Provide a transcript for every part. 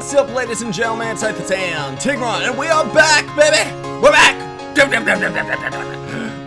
What's up, ladies and gentlemen? It's the Town, Tigron, and we are back, baby! We're back!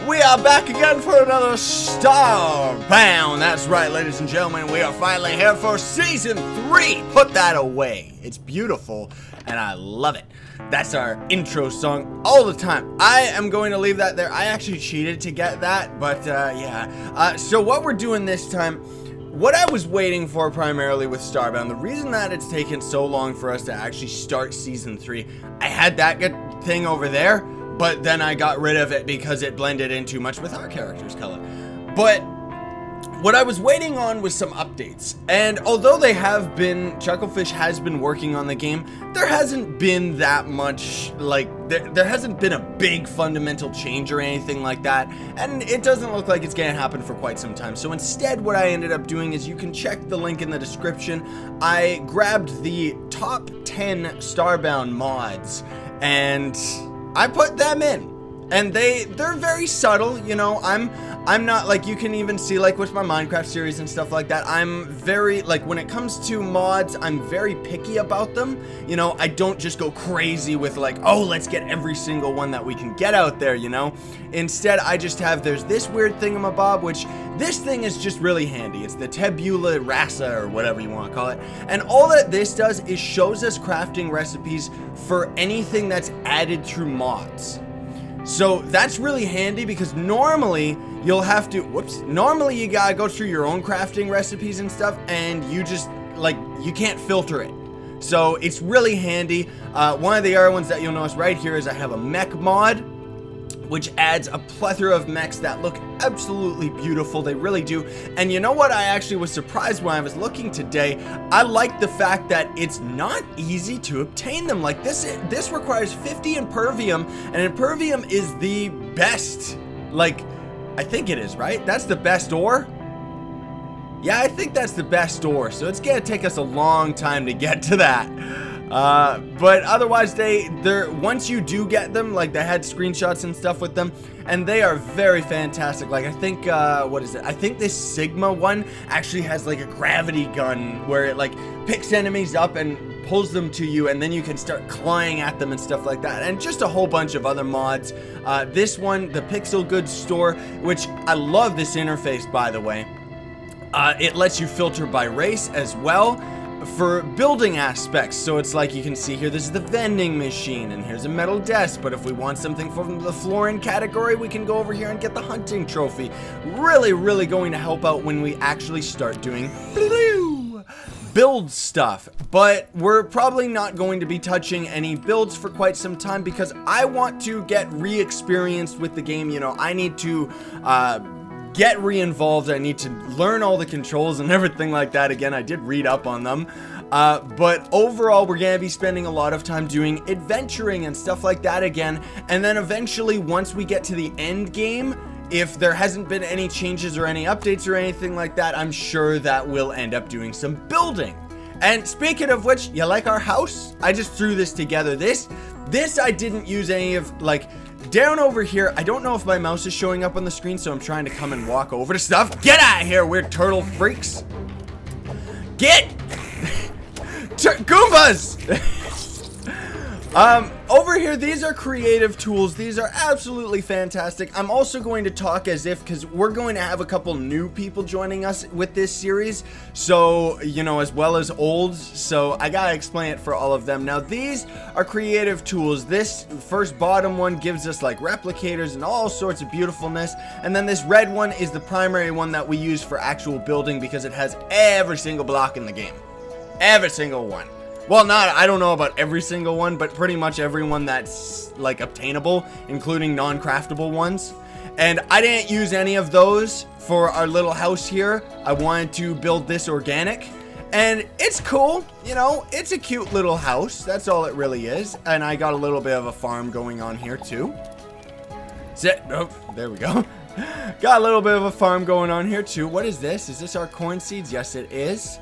We are back again for another Starbound. That's right, ladies and gentlemen, we are finally here for Season 3! Put that away. It's beautiful, and I love it. That's our intro song all the time. I am going to leave that there. I actually cheated to get that, but yeah. So what we're doing this time, what I was waiting for primarily with Starbound, the reason that it's taken so long for us to actually start Season 3, I had that good thing over there, but then I got rid of it because it blended in too much with our character's color. But what I was waiting on was some updates, and although they have been, Chucklefish has been working on the game, there hasn't been that much, like, there hasn't been a big fundamental change or anything like that, and it doesn't look like it's gonna happen for quite some time. So instead, what I ended up doing is, you can check the link in the description, I grabbed the top 10 Starbound mods, and I put them in. And they're very subtle, you know. I'm not, like, you can even see, like, with my Minecraft series and stuff like that, I'm very, like, when it comes to mods, I'm very picky about them. You know, I don't just go crazy with, like, oh, let's get every single one that we can get out there, you know. Instead, I just have, there's this weird thingamabob, which, this thing is just really handy. It's the tabula rasa, or whatever you want to call it. And all that this does is shows us crafting recipes for anything that's added through mods. So that's really handy because normally you'll have to, normally you gotta go through your own crafting recipes and stuff, and you just, like, you can't filter it. So it's really handy. One of the other ones that you'll notice right here is I have a mech mod, which adds a plethora of mechs that look absolutely beautiful. They really do. And you know what? I actually was surprised when I was looking today. I like the fact that it's not easy to obtain them. Like, this requires 50 Impervium, and Impervium is the best. Like, I think it is, right? That's the best ore? Yeah, I think that's the best ore. So it's gonna take us a long time to get to that. But otherwise, they're once you do get them, like, they had screenshots and stuff with them, and they are very fantastic. Like, I think, what is it? I think this Sigma one actually has, like, a gravity gun where it, like, picks enemies up and pulls them to you, and then you can start clawing at them and stuff like that, and just a whole bunch of other mods. This one, the Pixel Goods store, which I love this interface, by the way. It lets you filter by race as well for building aspects. So it's like, you can see here, this is the vending machine, and here's a metal desk, but if we want something from the flooring category, we can go over here and get the hunting trophy. Really, really going to help out when we actually start doing build stuff. But we're probably not going to be touching any builds for quite some time because I want to get re-experienced with the game. You know, I need to get re-involved. I need to learn all the controls and everything like that again. I did read up on them. But overall, we're going to be spending a lot of time doing adventuring and stuff like that again. And then eventually, once we get to the end game, if there hasn't been any changes or any updates or anything like that, I'm sure that we'll end up doing some building. And speaking of which, you like our house? I just threw this together. This I didn't use any of, like, down over here, I don't know if my mouse is showing up on the screen, so I'm trying to come and walk over to stuff. Get out of here, weird turtle freaks. Get! Goombas! Over here, these are creative tools. These are absolutely fantastic. I'm also going to talk as if, because we're going to have a couple new people joining us with this series, so, you know, as well as olds, so I gotta explain it for all of them. Now, these are creative tools. This first bottom one gives us, like, replicators and all sorts of beautifulness, and then this red one is the primary one that we use for actual building because it has every single block in the game. Every single one. Well, I don't know about every single one, but pretty much every one that's, like, obtainable, including non-craftable ones. And I didn't use any of those for our little house here. I wanted to build this organic, and it's cool, you know, it's a cute little house. That's all it really is. And I got a little bit of a farm going on here, too. Oh, there we go. Got a little bit of a farm going on here, too. What is this? Is this our corn seeds? Yes, it is.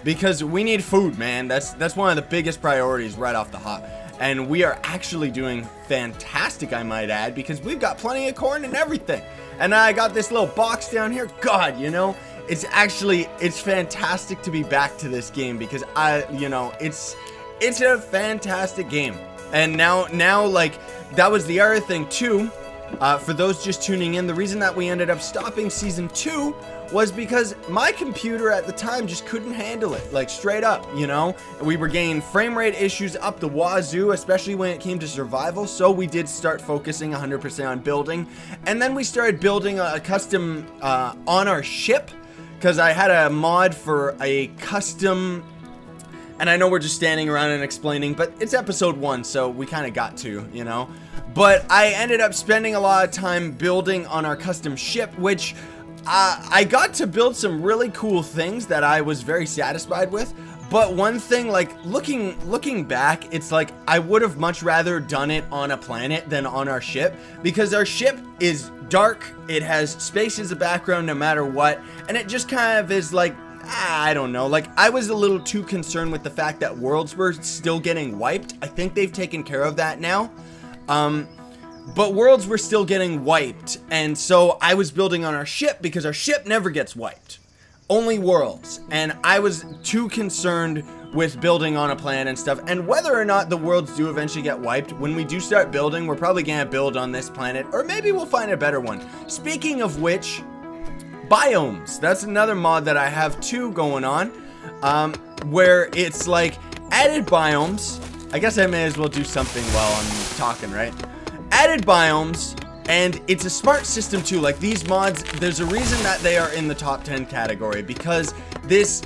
Because we need food, man. That's one of the biggest priorities right off the hop. And we are actually doing fantastic, I might add, because we've got plenty of corn and everything. And I got this little box down here. God, you know, it's fantastic to be back to this game because you know, it's It's a fantastic game. And now like, that was the other thing too. For those just tuning in, the reason that we ended up stopping Season 2 was because my computer at the time just couldn't handle it, like straight up, you know? We were getting frame rate issues up the wazoo, especially when it came to survival, so we did start focusing 100% on building. And then we started building a custom on our ship, because I had a mod for a custom... And I know we're just standing around and explaining, but it's episode 1, so we kind of got to, you know? But I ended up spending a lot of time building on our custom ship, which I got to build some really cool things that I was very satisfied with. But one thing, like, looking back, it's like I would have much rather done it on a planet than on our ship, because our ship is dark, it has space as a background no matter what, and it just kind of is like, I don't know, like, I was a little too concerned with the fact that worlds were still getting wiped. I think they've taken care of that now. But worlds were still getting wiped, and so I was building on our ship because our ship never gets wiped. Only worlds. And I was too concerned with building on a planet and stuff. And whether or not the worlds do eventually get wiped, when we do start building, we're probably gonna build on this planet, or maybe we'll find a better one. Speaking of which, biomes. That's another mod that I have too going on, where it's like added biomes. I guess I may as well do something while I'm talking, right? Added biomes, and it's a smart system too. Like, these mods, there's a reason that they are in the top 10 category, because this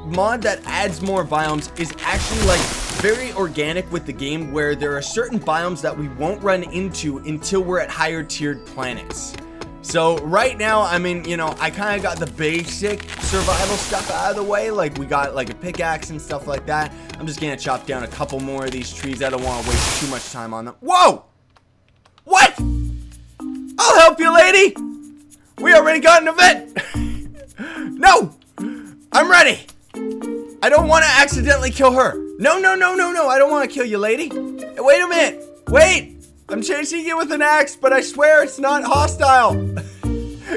mod that adds more biomes is actually like very organic with the game, where there are certain biomes that we won't run into until we're at higher tiered planets. So right now, I mean, you know, I kind of got the basic survival stuff out of the way. Like, we got like a pickaxe and stuff like that. I'm just gonna chop down a couple more of these trees. I don't want to waste too much time on them. Whoa! What? I'll help you, lady! We already got an event! No! I'm ready! I don't want to accidentally kill her. No, no, no, no, no. I don't want to kill you, lady. Wait a minute. Wait! I'm chasing you with an axe, but I swear it's not hostile.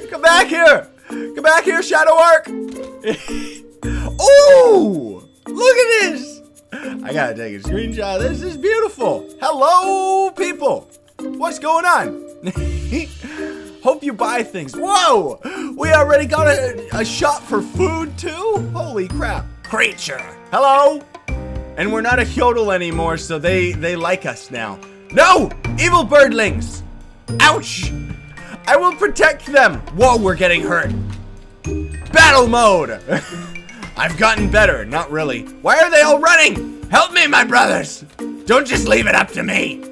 Come back here. Come back here, Shadow Arc. Oh! Look at this! I gotta take a screenshot. This is beautiful. Hello, people. What's going on? Hope you buy things. Whoa! We already got a shop for food too? Holy crap. Creature. Hello? And we're not a Hyodal anymore, so they like us now. No! Evil birdlings! Ouch! I will protect them! Whoa, we're getting hurt. Battle mode! I've gotten better. Not really. Why are they all running? Help me, my brothers! Don't just leave it up to me.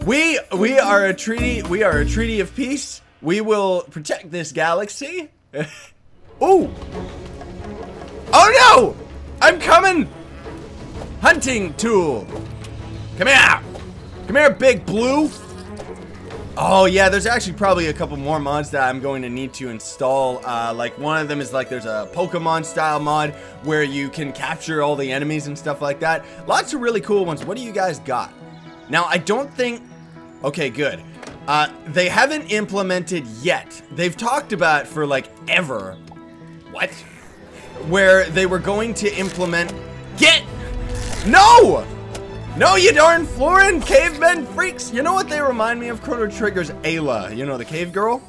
We are a treaty of peace. We will protect this galaxy. Ooh! Oh no! I'm coming! Hunting tool. Come here! Come here, big blue! Oh yeah, there's actually probably a couple more mods that I'm going to need to install. Like, one of them is like, there's a Pokemon style mod where you can capture all the enemies and stuff like that. Lots of really cool ones. What do you guys got? Now, I don't think... Okay, good. They haven't implemented yet. They've talked about it for like ever. What? Where they were going to implement... No! No, you darn Florin cavemen freaks! You know what they remind me of? Chrono Trigger's Ayla. You know, the cave girl?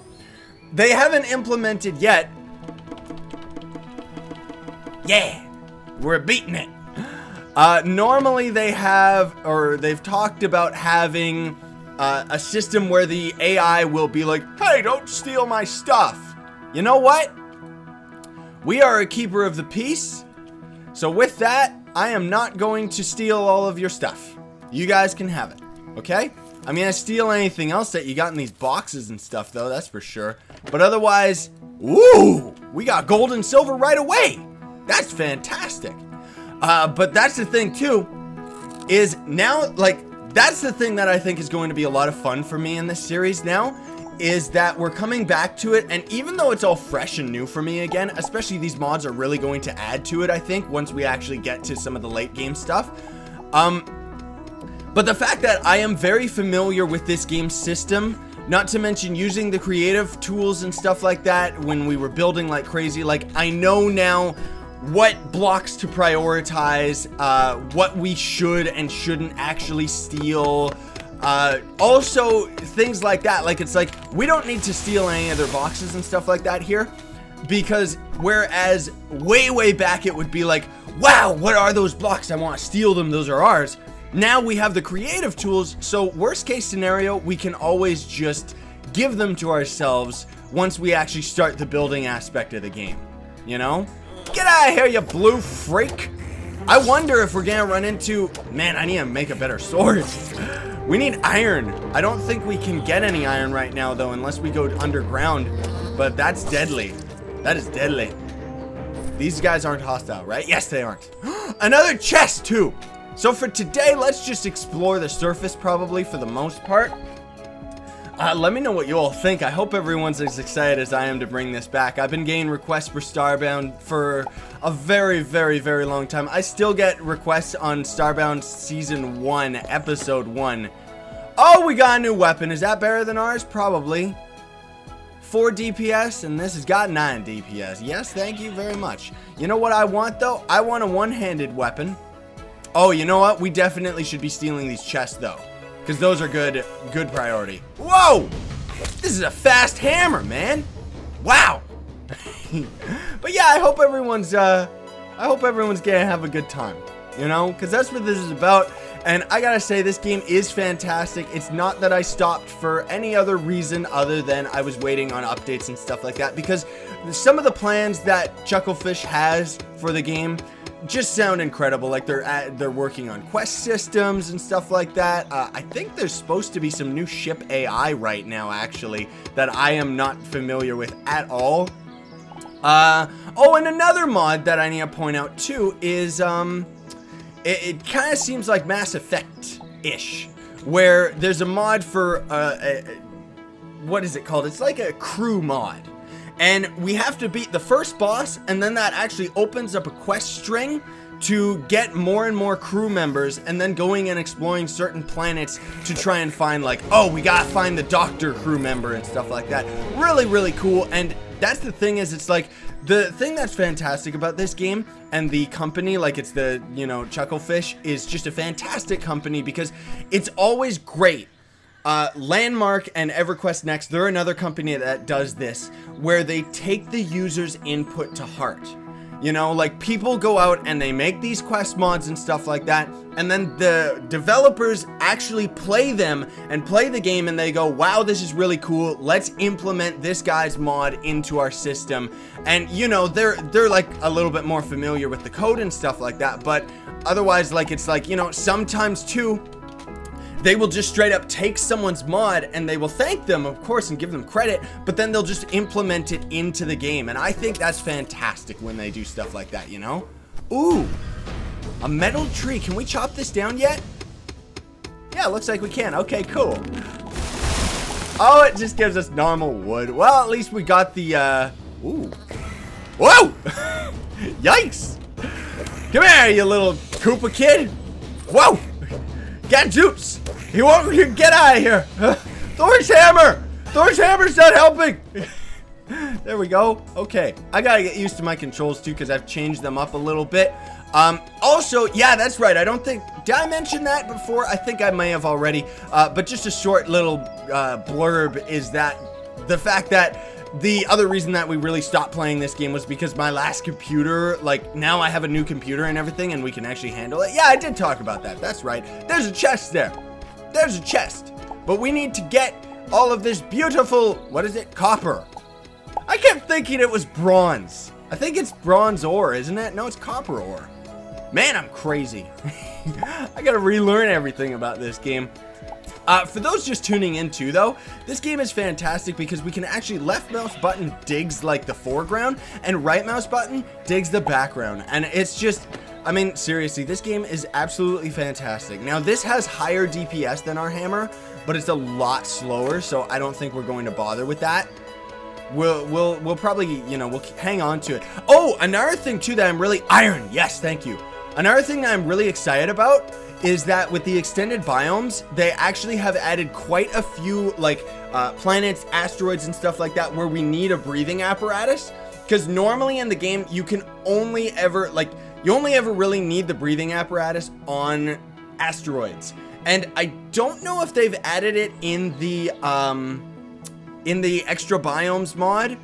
They haven't implemented yet. Yeah! We're beating it! Normally they have, or they've talked about having a system where the AI will be like, hey, don't steal my stuff! You know what? We are a keeper of the peace, so with that, I am not going to steal all of your stuff. You guys can have it, okay? I'm gonna steal anything else that you got in these boxes and stuff, though, that's for sure. But otherwise, ooh, we got gold and silver right away. That's fantastic. But that's the thing, too, is now, like, that's the thing that I think is going to be a lot of fun for me in this series now, is that we're coming back to it, and even though it's all fresh and new for me again, especially these mods are really going to add to it, I think, once we actually get to some of the late game stuff. But the fact that I am very familiar with this game system, not to mention using the creative tools and stuff like that when we were building like crazy, like, I know now what blocks to prioritize, what we should and shouldn't actually steal. Also things like that. Like, it's like, we don't need to steal any other boxes and stuff like that here, because whereas way back it would be like, wow, what are those blocks? I want to steal them. Those are ours. Now we have the creative tools. So worst case scenario, we can always just give them to ourselves once we actually start the building aspect of the game, you know? Get out of here, you blue freak. I wonder if we're gonna run into, man, I need to make a better sword. We need iron. I don't think we can get any iron right now though, unless we go underground, but that's deadly. That is deadly. These guys aren't hostile, right? Yes, they aren't. Another chest too. So for today, let's just explore the surface probably for the most part. Let me know what you all think. I hope everyone's as excited as I am to bring this back. I've been getting requests for Starbound for a very long time. I still get requests on Starbound Season 1, Episode 1. Oh, we got a new weapon. Is that better than ours? Probably. 4 DPS, and this has got 9 DPS. Yes, thank you very much. You know what I want, though? I want a one-handed weapon. Oh, you know what? We definitely should be stealing these chests, though, because those are good priority. Whoa! This is a fast hammer, man. Wow. But yeah, I hope everyone's gonna have a good time, you know, because that's what this is about. And I gotta say, this game is fantastic. It's not that I stopped for any other reason other than I was waiting on updates and stuff like that, because some of the plans that Chucklefish has for the game just sound incredible. Like, they're working on quest systems and stuff like that. I think there's supposed to be some new ship AI right now, actually, that I am not familiar with at all. Oh, and another mod that I need to point out too is it kind of seems like Mass Effect-ish, where there's a mod for what is it called? It's like a crew mod. And we have to beat the first boss, and then that actually opens up a quest string to get more and more crew members, and then going and exploring certain planets to try and find, like, oh, we gotta find the Doctor crew member and stuff like that. Really cool. And that's the thing, is it's like, the thing that's fantastic about this game and the company, like, it's the, you know, Chucklefish is just a fantastic company because it's always great. Landmark and EverQuest Next, they're another company that does this, where they take the user's input to heart. You know, like, people go out and they make these quest mods and stuff like that, and then the developers actually play them and play the game, and they go, wow, this is really cool, let's implement this guy's mod into our system. And, you know, they're like a little bit more familiar with the code and stuff like that, but otherwise, like, it's like, you know, sometimes too, they will just straight up take someone's mod and they will thank them, of course, and give them credit, but then they'll just implement it into the game. And I think that's fantastic when they do stuff like that, you know? Ooh, a metal tree. Can we chop this down yet? Yeah, looks like we can. Okay, cool. Oh, it just gives us normal wood. Well, at least we got the, ooh. Whoa! Yikes! Come here, you little Koopa kid. Whoa! Gadzooks! He won't get out of here! Thor's hammer! Thor's hammer's not helping! There we go. Okay. I gotta get used to my controls too, because I've changed them up a little bit. Also, yeah, that's right. I don't think... Did I mention that before? I think I may have already. But just a short little blurb is that the fact that the other reason that we really stopped playing this game was because my last computer, like, now I have a new computer and everything, and we can actually handle it. Yeah, I did talk about that. That's right. There's a chest there. There's a chest. But we need to get all of this beautiful, what is it? Copper. I kept thinking it was bronze. I think it's bronze ore, isn't it? No, it's copper ore. Man, I'm crazy. I gotta relearn everything about this game. For those just tuning in too, though, this game is fantastic because we can actually left mouse button digs like the foreground and right mouse button digs the background. And it's just, I mean, seriously, this game is absolutely fantastic. Now, this has higher DPS than our hammer, but it's a lot slower, so I don't think we're going to bother with that. We'll probably, you know, we'll hang on to it. Oh, another thing too that I'm really, iron, yes, thank you. Another thing that I'm really excited about is that with the extended biomes, they actually have added quite a few, like, planets, asteroids, and stuff like that where we need a breathing apparatus. Because normally in the game, you can only ever, like, you only ever really need the breathing apparatus on asteroids. And I don't know if they've added it in the extra biomes mod,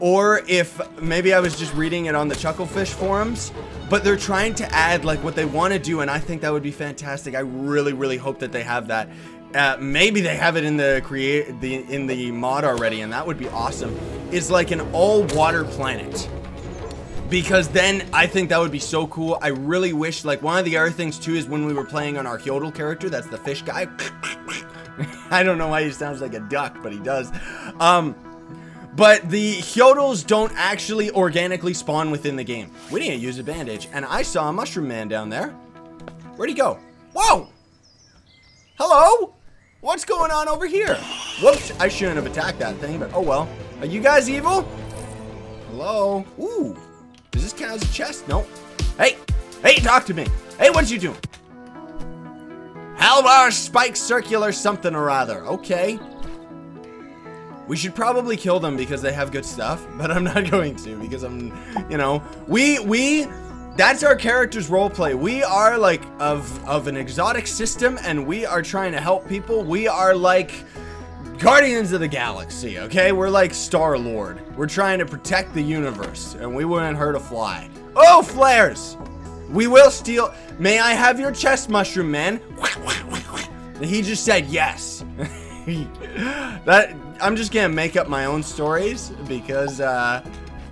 or if maybe I was just reading it on the Chucklefish forums, but they're trying to add like what they want to do, and I think that would be fantastic. I really hope that they have that. Maybe they have it in the mod already, and that would be awesome. It's like an all-water planet. Because then I think that would be so cool. I really wish, like, one of the other things too is when we were playing on our Hyodal character, that's the fish guy. I don't know why he sounds like a duck, but he does. But the Hyodals don't actually organically spawn within the game. We need to use a bandage, and I saw a mushroom man down there. Where'd he go? Whoa! Hello? What's going on over here? Whoops, I shouldn't have attacked that thing, but oh well. Are you guys evil? Hello? Ooh. Does this count as a chest? No. Hey! Hey, talk to me! Hey, what you doing? Halvar Spike Circular something or other. Okay. We should probably kill them because they have good stuff, but I'm not going to because I'm, you know, that's our character's roleplay. We are like of an exotic system, and we are trying to help people. We are like Guardians of the Galaxy, okay? We're like Star-Lord. We're trying to protect the universe, and we wouldn't hurt a fly. Oh, flares! We will steal. May I have your chest, mushroom man? He just said yes. I'm just gonna make up my own stories because,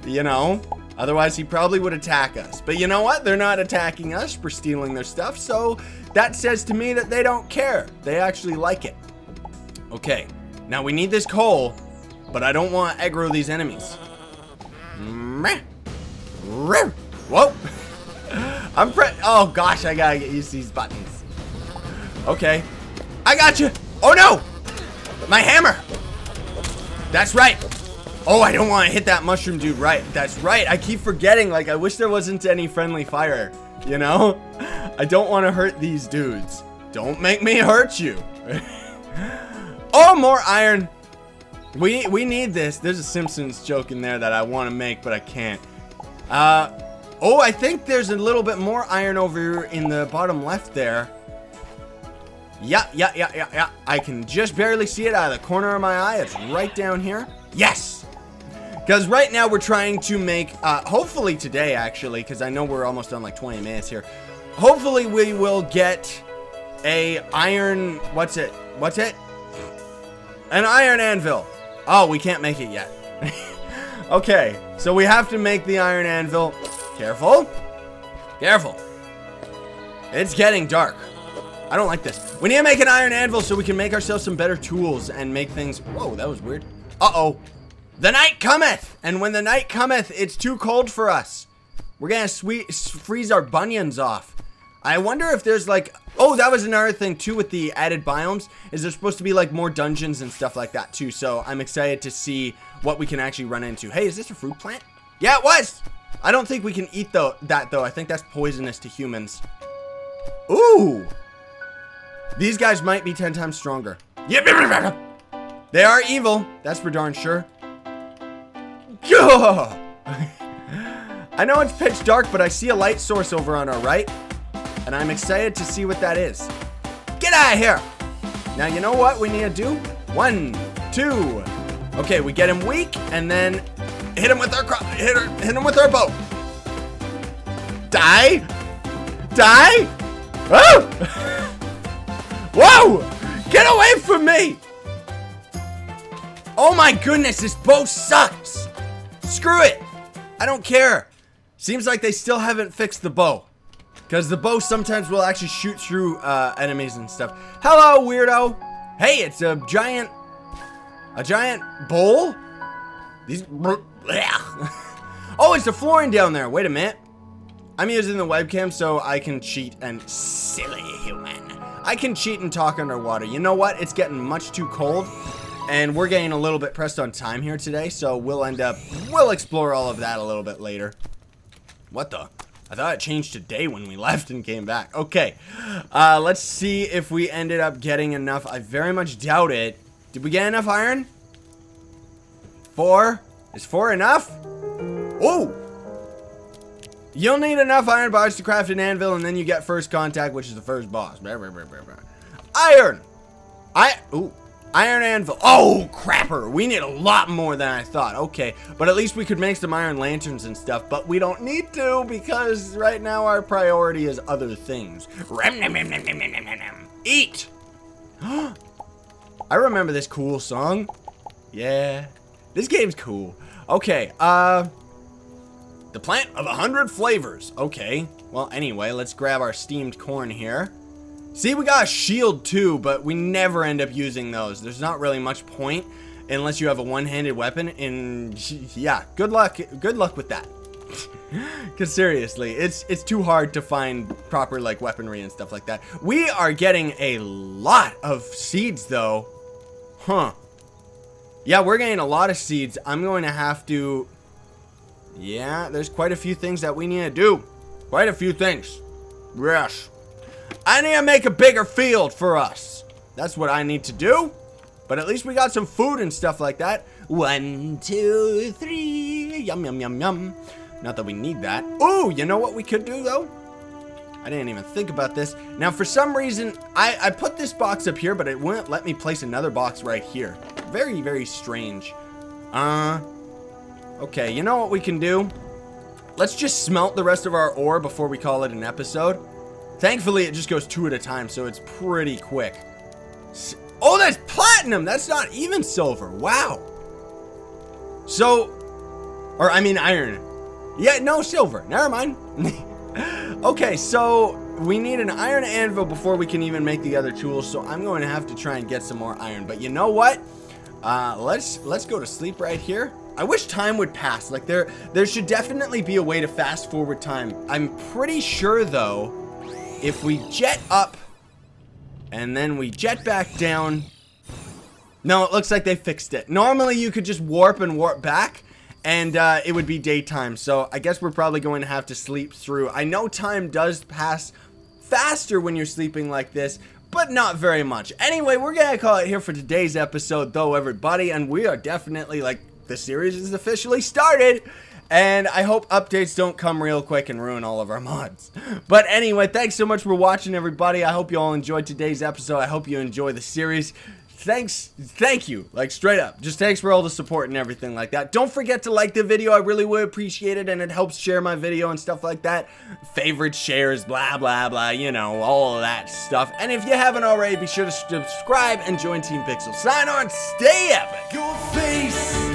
you know, otherwise he probably would attack us. But you know what? They're not attacking us for stealing their stuff, so that says to me that they don't care. They actually like it. Okay. Now we need this coal, but I don't want to aggro these enemies. Whoa! Oh gosh, I gotta get used to these buttons. Okay, I got you. Oh no, my hammer. That's right. Oh, I don't want to hit that mushroom dude. Right, that's right. I keep forgetting. Like, I wish there wasn't any friendly fire. You know, I don't want to hurt these dudes. Don't make me hurt you. Oh, more iron. We need this. There's a Simpsons joke in there that I want to make, but I can't. Oh, I think there's a little bit more iron over in the bottom left there. Yeah. I can just barely see it out of the corner of my eye. It's right down here. Yes! Because right now we're trying to make, hopefully today actually, because I know we're almost on like 20 minutes here. Hopefully we will get a iron, what's it? An iron anvil. Oh, we can't make it yet. Okay, so we have to make the iron anvil. Careful. Careful. It's getting dark. I don't like this. We need to make an iron anvil so we can make ourselves some better tools and make things. Whoa, that was weird. Uh-oh. The night cometh. And when the night cometh, it's too cold for us. We're gonna freeze our bunions off. I wonder if there's like, oh, that was another thing too with the added biomes, is there's supposed to be like more dungeons and stuff like that too. So I'm excited to see what we can actually run into. Hey, is this a fruit plant? Yeah, it was. I don't think we can eat that though. I think that's poisonous to humans. Ooh. These guys might be 10 times stronger. Yep. They are evil. That's for darn sure. I know it's pitch dark, but I see a light source over on our right. And I'm excited to see what that is. Get out of here! Now, you know what we need to do? 1, 2. Okay, we get him weak, and then hit him with our hit him with our bow. Die! Die! Oh! Whoa! Get away from me! Oh my goodness, this bow sucks! Screw it! I don't care. Seems like they still haven't fixed the bow. Because the bow sometimes will actually shoot through enemies and stuff. Hello, weirdo! Hey, it's a giant bowl? These... Oh, it's a flooring down there. Wait a minute. I'm using the webcam so I can cheat and... Silly human. I can cheat and talk underwater. You know what? It's getting much too cold. And we're getting a little bit pressed on time here today. So we'll explore all of that a little bit later. What the... I thought it changed to day when we left and came back. Okay, let's see if we ended up getting enough. I very much doubt it. Did we get enough iron? 4? Is 4 enough? Oh! You'll need enough iron bars to craft an anvil, and then you get first contact, which is the first boss. Iron! Iron anvil. Oh, crapper. We need a lot more than I thought. Okay, but at least we could make some iron lanterns and stuff, but we don't need to because right now our priority is other things. Eat! I remember this cool song. Yeah. This game's cool. Okay, the plant of 100 flavors. Okay. Well, anyway, let's grab our steamed corn here. See, we got a shield too, but we never end up using those. There's not really much point unless you have a one-handed weapon, and yeah, good luck with that. Because seriously, it's too hard to find proper like weaponry and stuff like that. We are getting a lot of seeds though. Huh. Yeah, we're getting a lot of seeds. I'm going to have to... Yeah, there's quite a few things that we need to do. Quite a few things. Yes. I need to make a bigger field for us. That's what I need to do. But at least we got some food and stuff like that. 1, 2, 3. Yum, yum, yum, yum. Not that we need that. Ooh, you know what we could do, though? I didn't even think about this. Now, for some reason, I put this box up here, but it wouldn't let me place another box right here. Very, very strange. Okay, you know what we can do? Let's just smelt the rest of our ore before we call it an episode. Thankfully, it just goes 2 at a time, so it's pretty quick. Oh, that's platinum! That's not even silver. Wow. So, or I mean iron. Yeah, no, silver. Never mind. Okay, so we need an iron anvil before we can even make the other tools, so I'm going to have to try and get some more iron. But you know what? Let's go to sleep right here. I wish time would pass. Like there should definitely be a way to fast forward time. I'm pretty sure though, if we jet up and then we jet back down. No, it looks like they fixed it. Normally you could just warp and warp back and it would be daytime. So I guess we're probably going to have to sleep through. I know time does pass faster when you're sleeping like this, but not very much. Anyway, we're gonna call it here for today's episode though, everybody, and we are definitely like, the series is officially started, and I hope updates don't come real quick and ruin all of our mods. But anyway, thanks so much for watching, everybody. I hope you all enjoyed today's episode. I hope you enjoy the series. Thank you, like straight up. Just thanks for all the support and everything like that. Don't forget to like the video. I really would appreciate it, and it helps share my video and stuff like that. Favorite, shares, blah, blah, blah, you know, all of that stuff. And if you haven't already, be sure to subscribe and join Team Pixel. Sign on, stay epic. Your face